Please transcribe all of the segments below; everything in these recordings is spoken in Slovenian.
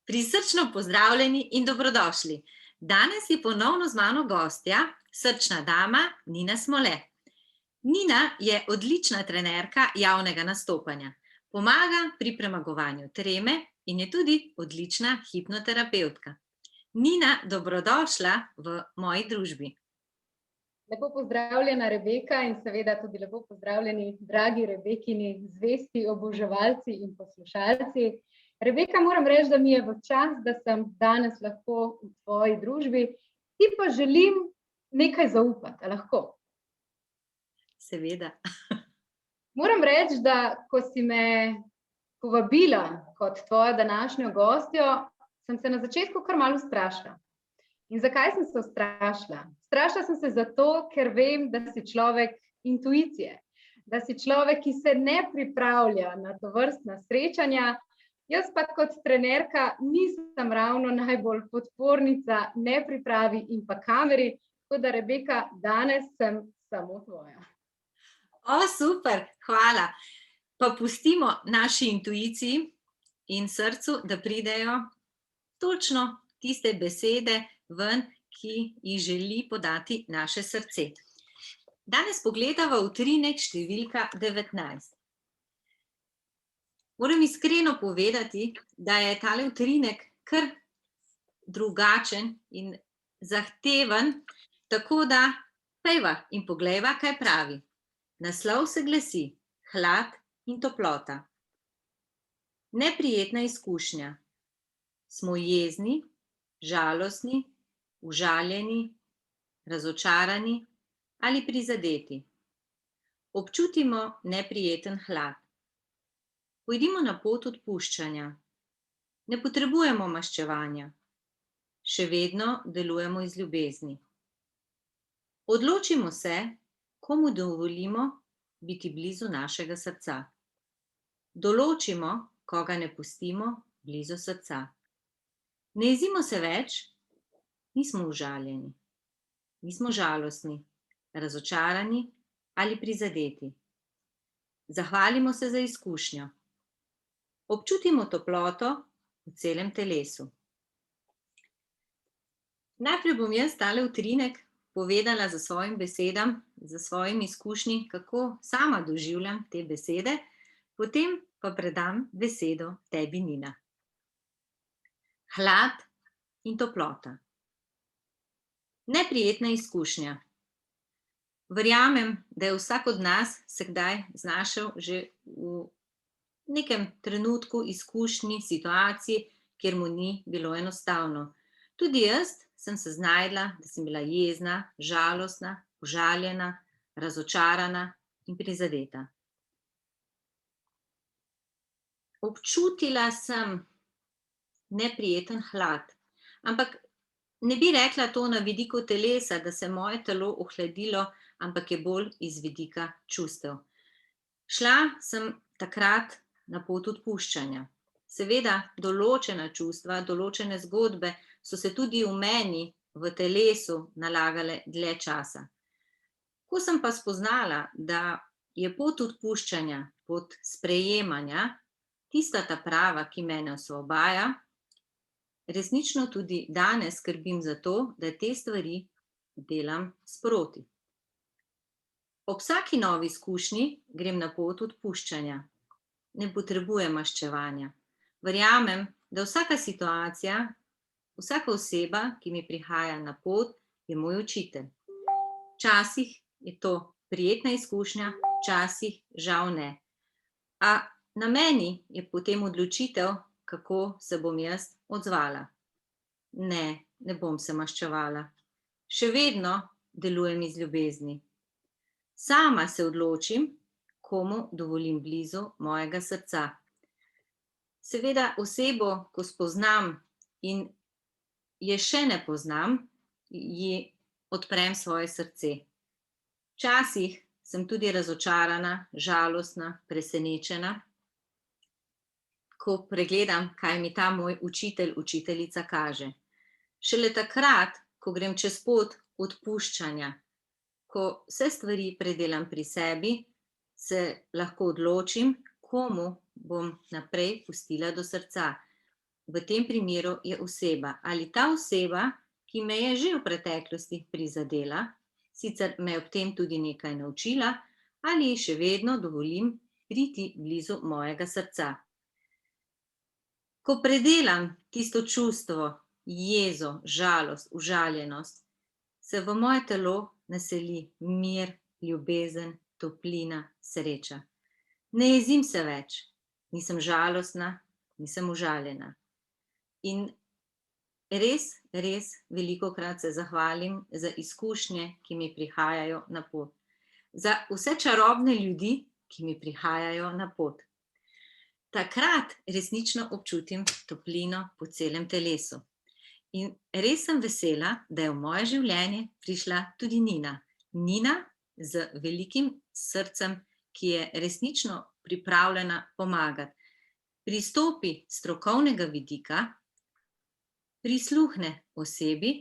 Prisrčno pozdravljeni in dobrodošli. Danes je ponovno z mano gostja, srčna dama Nina Smole. Nina je odlična trenerka javnega nastopanja. Pomaga pri premagovanju treme in je tudi odlična hipnoterapevtka. Nina, dobrodošla v moji družbi. Lepo pozdravljena, Rebeka, in seveda tudi lepo pozdravljeni, dragi Rebekini zvesti oboževalci in poslušalci. Rebeka, moram reči, da mi je v čast, da sem danes lahko v tvoji družbi, ti pa želim nekaj zaupati, lahko? Seveda. Moram reči, da ko si me povabila kot tvojo današnjo gostjo, sem se na začetku kar malo ustrašila. In zakaj sem se ustrašila? Strašila sem se zato, ker vem, da si človek intuicije, da si človek, ki se ne pripravlja na tovrstna srečanja. Jaz pa kot trenerka nisem ravno najbolj podpornica nepripravi in pa kameri, tako da, Rebeka, danes sem samo tvoja. O, super, hvala. Pa pustimo naši intuiciji in srcu, da pridejo točno tiste besede ven, ki jih želi podati naše srce. Danes pogledava utrinek številka 19. Moram iskreno povedati, da je tale utrinek kar drugačen in zahteven, tako da pejva in poglejva, kaj pravi. Naslov se glasi Hlad in toplota. Neprijetna izkušnja. Smo jezni, žalostni, užaljeni, razočarani ali prizadeti. Občutimo neprijeten hlad. Pojdimo na pot odpuščanja. Ne potrebujemo maščevanja. Še vedno delujemo iz ljubezni. Odločimo se, komu dovolimo biti blizu našega srca. Določimo, koga ne pustimo blizu srca. Ne jezimo se več, nismo užaljeni, nismo žalostni, razočarani ali prizadeti. Zahvalimo se za izkušnjo. Občutimo toploto v celem telesu. Najprej bom jaz tale utrinek povedala za svojim besedam, za svojim izkušnji, kako sama doživljam te besede, potem pa predam besedo tebi, Nina. Hlad in toplota. Neprijetna izkušnja. Verjamem, da je vsak od nas se kdaj znašel že v nekem trenutku, izkušnji, situaciji, kjer mu ni bilo enostavno. Tudi jaz sem se znašla, da sem bila jezna, žalostna, užaljena, razočarana in prizadeta. Občutila sem neprijeten hlad, ampak ne bi rekla to na vidiku telesa, da se moje telo ohladilo, ampak je bolj iz vidika čustev. Šla sem takrat na pot odpuščanja. Seveda, določena čustva, določene zgodbe so se tudi v meni, v telesu nalagale dlje časa. Ko sem pa spoznala, da je pot odpuščanja, pot sprejemanja, tista ta prava, ki mene osvobaja, resnično tudi danes skrbim za to, da te stvari delam sproti. Ob vsaki novi izkušnji grem na pot odpuščanja. Ne potrebujem maščevanja. Verjamem, da vsaka situacija, vsaka oseba, ki mi prihaja na pot, je moj učitelj. Včasih je to prijetna izkušnja, včasih žal ne. A na meni je potem odločitev, kako se bom jaz odzvala. Ne, ne bom se maščevala. Še vedno delujem iz ljubezni. Sama se odločim, komu dovolim blizu mojega srca. Seveda osebo, ko spoznam in je še ne poznam, ji odprem svoje srce. Včasih sem tudi razočarana, žalostna, presenečena, ko pregledam, kaj mi ta moj učitelj, učiteljica kaže. Šele takrat, ko grem čez pot odpuščanja, ko vse stvari predelam pri sebi, se lahko odločim, komu bom naprej pustila do srca. v tem primeru je oseba ali ta oseba, ki me je že v preteklosti prizadela, sicer me je ob tem tudi nekaj naučila, ali ji še vedno dovolim priti blizu mojega srca. Ko predelam tisto čustvo, jezo, žalost, užaljenost, se v moje telo naseli mir, ljubezen, toplina, sreča. Ne jezim se več, nisem žalostna, nisem užaljena. In res, res velikokrat se zahvalim za izkušnje, ki mi prihajajo na pot. Za vse čarobne ljudi, ki mi prihajajo na pot. Takrat resnično občutim toplino po celem telesu. In res sem vesela, da je v moje življenje prišla tudi Nina. Nina z velikim srcem, ki je resnično pripravljena pomagati. Pristopi s strokovnega vidika, prisluhne osebi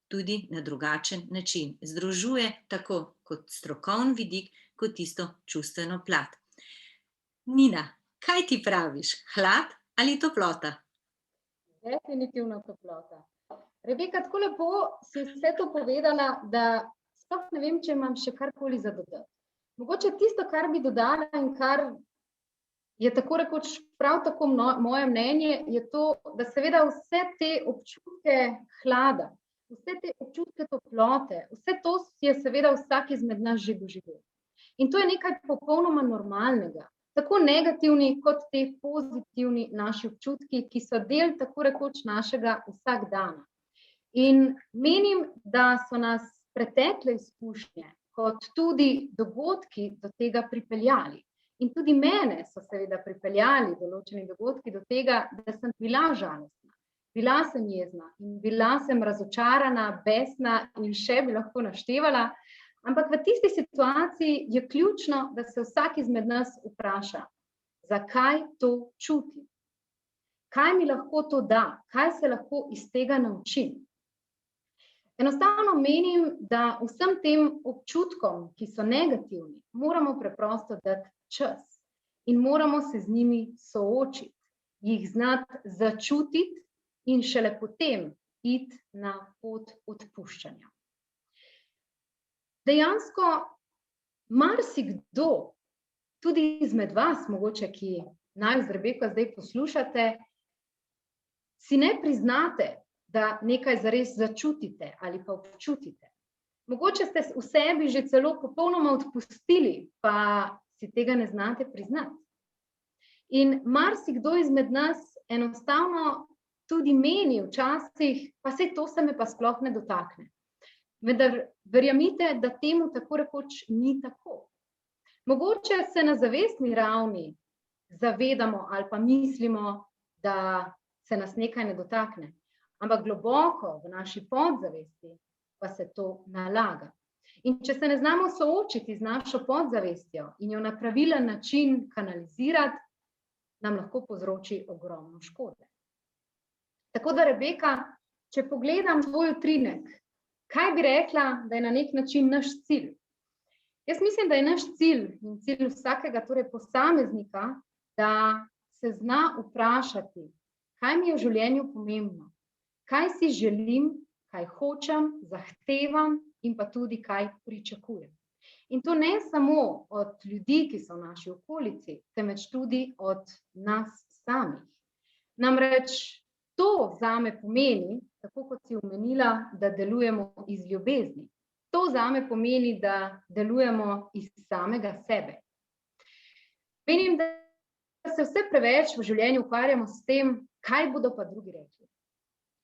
tudi na drugačen način. Združuje tako kot strokovni vidik, kot tisto čustveno plat. Nina, kaj ti praviš? Hlad ali toplota? Definitivno toplota. Rebeka, tako lepo si vse to povedala, da sploh ne vem, če imam še karkoli za dodati. Mogoče tisto, kar bi dodala in kar je tako rekoč prav tako moje mnenje, je to, da seveda vse te občutke hlada, vse te občutke toplote, vse to je seveda vsak izmed nas že doživel. In to je nekaj popolnoma normalnega. Tako negativni kot te pozitivni naši občutki, ki so del tako rekoč našega vsakdana. In menim, da so nas pretekle izkušnje, kot tudi dogodki do tega pripeljali. In tudi mene so seveda pripeljali določeni dogodki do tega, da sem bila žalostna, bila sem jezna in bila sem razočarana, besna in še bi lahko naštevala. Ampak v tisti situaciji je ključno, da se vsak izmed nas vpraša, zakaj to čutim? Kaj mi lahko to da? Kaj se lahko iz tega naučim? Enostavno menim, da vsem tem občutkom, ki so negativni, moramo preprosto dati čas in moramo se z njimi soočiti, jih znati začutiti in šele potem iti na pot odpuščanja. Dejansko marsikdo, tudi izmed vas, mogoče, ki naju z Rebeko zdaj poslušate, si ne priznate, da nekaj zares začutite ali pa občutite. Mogoče ste v sebi že celo popolnoma odpustili, pa si tega ne znate priznati. In marsikdo izmed nas enostavno tudi meni včasih, pa saj to se me pa sploh ne dotakne. Vendar verjemite, da temu tako rekoč ni tako. Mogoče se na zavestni ravni zavedamo ali pa mislimo, da se nas nekaj ne dotakne. Ampak globoko v naši podzavesti pa se to nalaga. In če se ne znamo soočiti z našo podzavestjo in jo na pravilen način kanalizirati, nam lahko povzroči ogromno škode. Tako da, Rebeka, če pogledam tvoj utrinek, kaj bi rekla, da je na nek način naš cilj? Jaz mislim, da je naš cilj in cilj vsakega, torej posameznika, da se zna vprašati, kaj mi je v življenju pomembno. Kaj si želim, kaj hočem, zahtevam in pa tudi kaj pričakujem. In to ne samo od ljudi, ki so v naši okolici, temveč tudi od nas samih. Namreč to zame pomeni, tako kot si omenila, da delujemo iz ljubezni. To zame pomeni, da delujemo iz samega sebe. Menim, da se vse preveč v življenju ukvarjamo s tem, kaj bodo pa drugi rekli.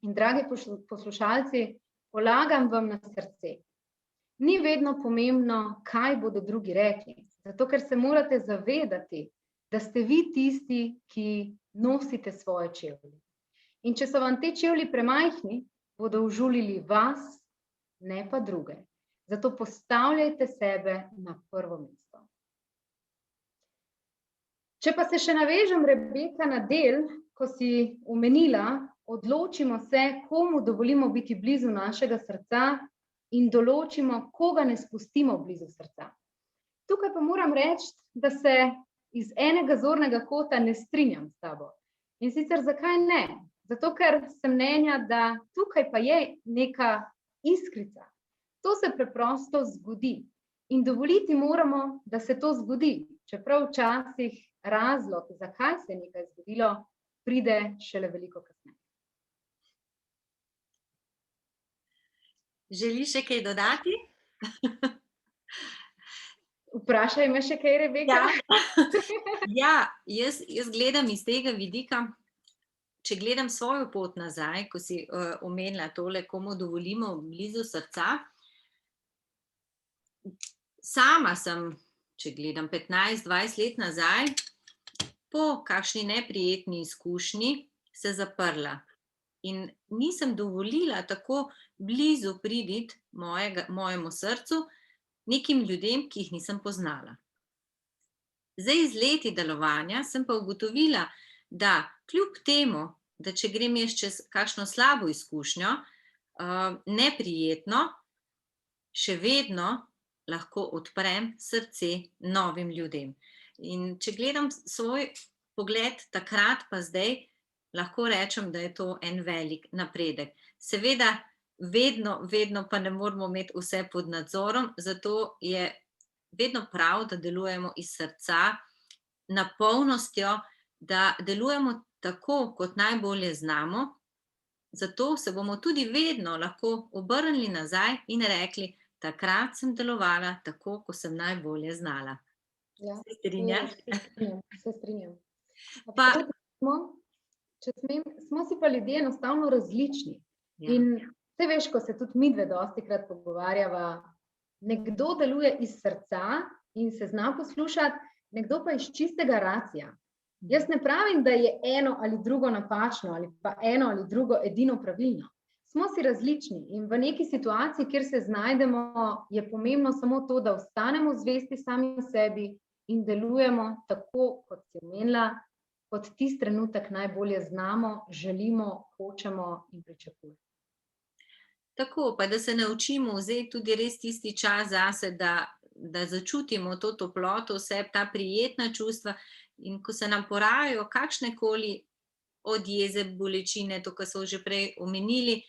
In dragi poslušalci, polagam vam na srce. Ni vedno pomembno, kaj bodo drugi rekli, zato ker se morate zavedati, da ste vi tisti, ki nosite svoje čevlje. In če so vam te čevlji premajhni, bodo užulili vas, ne pa druge. Zato postavljajte sebe na prvo mesto. Če pa se še navežem, Rebeka, na del, ko si omenila, odločimo se, komu dovolimo biti blizu našega srca in določimo, koga ne spustimo blizu srca. Tukaj pa moram reči, da se iz enega zornega kota ne strinjam s tabo. In sicer zakaj ne? Zato, ker sem mnenja, da tukaj pa je neka iskrica. To se preprosto zgodi. In dovoliti moramo, da se to zgodi. Čeprav včasih razlog, zakaj se je nekaj zgodilo, pride šele veliko kasneje. Želiš še kaj dodati? Vprašaj me še kaj, Rebeka. Ja, jaz gledam iz tega vidika, če gledam svojo pot nazaj, ko si omenila tole, komu dovolimo blizu srca. Sama sem, če gledam 15-20 let nazaj, po kakšni neprijetni izkušnji se zaprla. In nisem dovolila tako blizu priti mojemu srcu nekim ljudem, ki jih nisem poznala. Zdaj z leti delovanja sem pa ugotovila, da kljub temu, da če grem jaz čez kakšno slabo izkušnjo, neprijetno, še vedno lahko odprem srce novim ljudem. In če gledam svoj pogled takrat pa zdaj, lahko rečem, da je to en velik napredek. Seveda, vedno pa ne moramo imeti vse pod nadzorom, zato je vedno prav, da delujemo iz srca, na polnostjo, da delujemo tako, kot najbolje znamo, zato se bomo tudi vedno lahko obrnili nazaj in rekli, takrat sem delovala tako, ko sem najbolje znala. Ja, Se strinjaš? Se strinjam. Pa, Če smem, smo si pa ljudje enostavno različni. ja, In te veš, ko se tudi midve dostikrat pogovarjava, nekdo deluje iz srca in se zna poslušati, nekdo pa iz čistega racija. Jaz ne pravim, da je eno ali drugo napačno ali pa eno ali drugo edino pravilno. Smo si različni in v neki situaciji, kjer se znajdemo, je pomembno samo to, da ostanemo zvesti sami sebi in delujemo tako, kot si omenila, kot tisti trenutek najbolje znamo, želimo, hočemo in pričakujemo. tako, pa da se naučimo vzeti tudi res tisti čas zase, da začutimo to toploto vse, ta prijetna čustva, in ko se nam porajajo kakšnekoli od jeze, bolečine, to, kar so že prej omenili,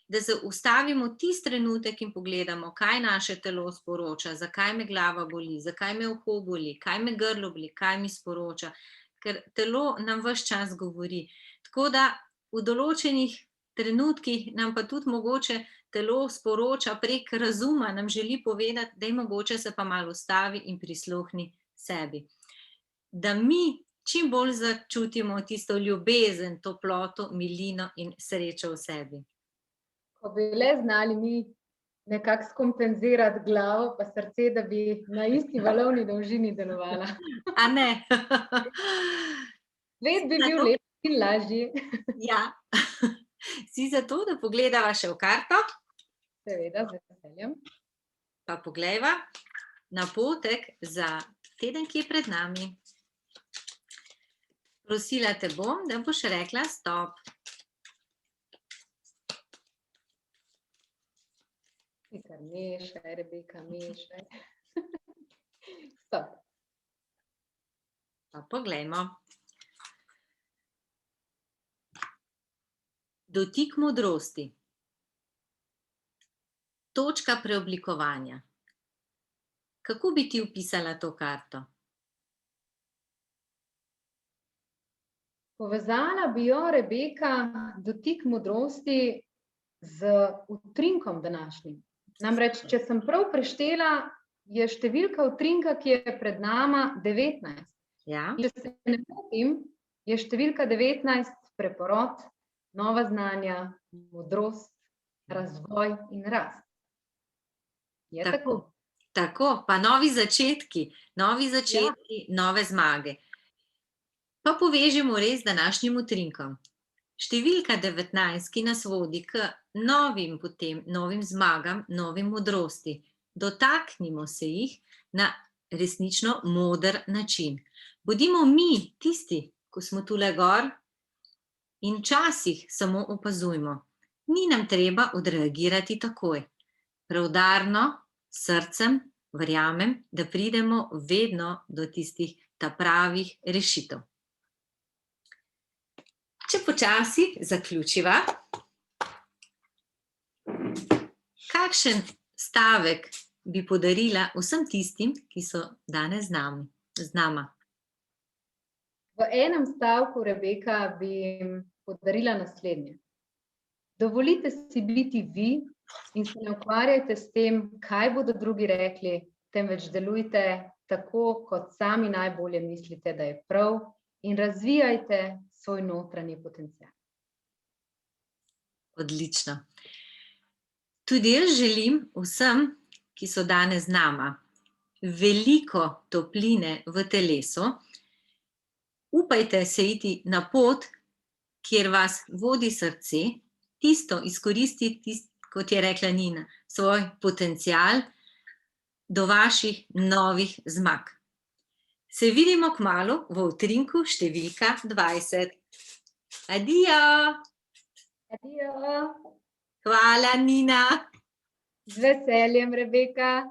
da se ustavimo tisti trenutek in pogledamo, kaj naše telo sporoča, zakaj me glava boli, zakaj me uho boli, kaj me grlo boli, kaj mi sporoča, ker telo nam ves čas govori. Tako da v določenih trenutkih nam pa tudi mogoče telo sporoča prek razuma, nam želi povedati, da je mogoče se pa malo ustavi in prisluhni sebi. Da mi čim bolj začutimo tisto ljubezen, toploto, milino in srečo v sebi. Ko bi le znali mi nekako skompenzirati glavo pa srce, da bi na isti valovni dolžini delovala. A ne? Svet bi bil lepši in lažji. Ja. Si za to, da pogledava še v karto? Seveda, z veseljem. Pa poglejva napotek za teden, ki je pred nami. Prosila te bom, da boš rekla stop. Kar mešaj, Rebeka, mešaj. Stop. Pa poglejmo. Dotik modrosti. Točka preoblikovanja. Kako bi ti opisala to karto? Povezala bi jo, Rebeka, dotik modrosti z utrinkom današnjim. Namreč, če sem prav preštela, je številka utrinka, ki je pred nama, 19. Ja. Če se ne motim, je številka 19 preporod, nova znanja, modrost, razvoj in rast. Je tako? Tako, pa novi začetki, nove zmage. Pa povežemo res z današnjim utrinkom. Številka 19, ki nas vodi k novim zmagam, novim modrosti. Dotaknimo se jih na resnično moder način. Bodimo mi tisti, ko smo tule gor, in včasih samo opazujmo. Ni nam treba odreagirati takoj. Preudarno, srcem, verjamem, da pridemo vedno do tistih ta pravih rešitev. Če počasi zaključiva, kakšen stavek bi podarila vsem tistim, ki so danes z nama? V enem stavku, Rebeka, bi jim podarila naslednje. Dovolite si biti vi in se ne ukvarjajte s tem, kaj bodo drugi rekli, temveč delujte tako, kot sami najbolje mislite, da je prav, in razvijajte svoj notranji potencial. Odlično. Tudi jaz želim vsem, ki so danes z nama, veliko topline v telesu. Upajte se iti na pot, kjer vas vodi srce, tisto izkoristiti, kot je rekla Nina, svoj potencial do vaših novih zmag. Se vidimo kmalu v utrinku številka 20. Adijo! Adijo! Hvala, Nina! Z veseljem, Rebeka!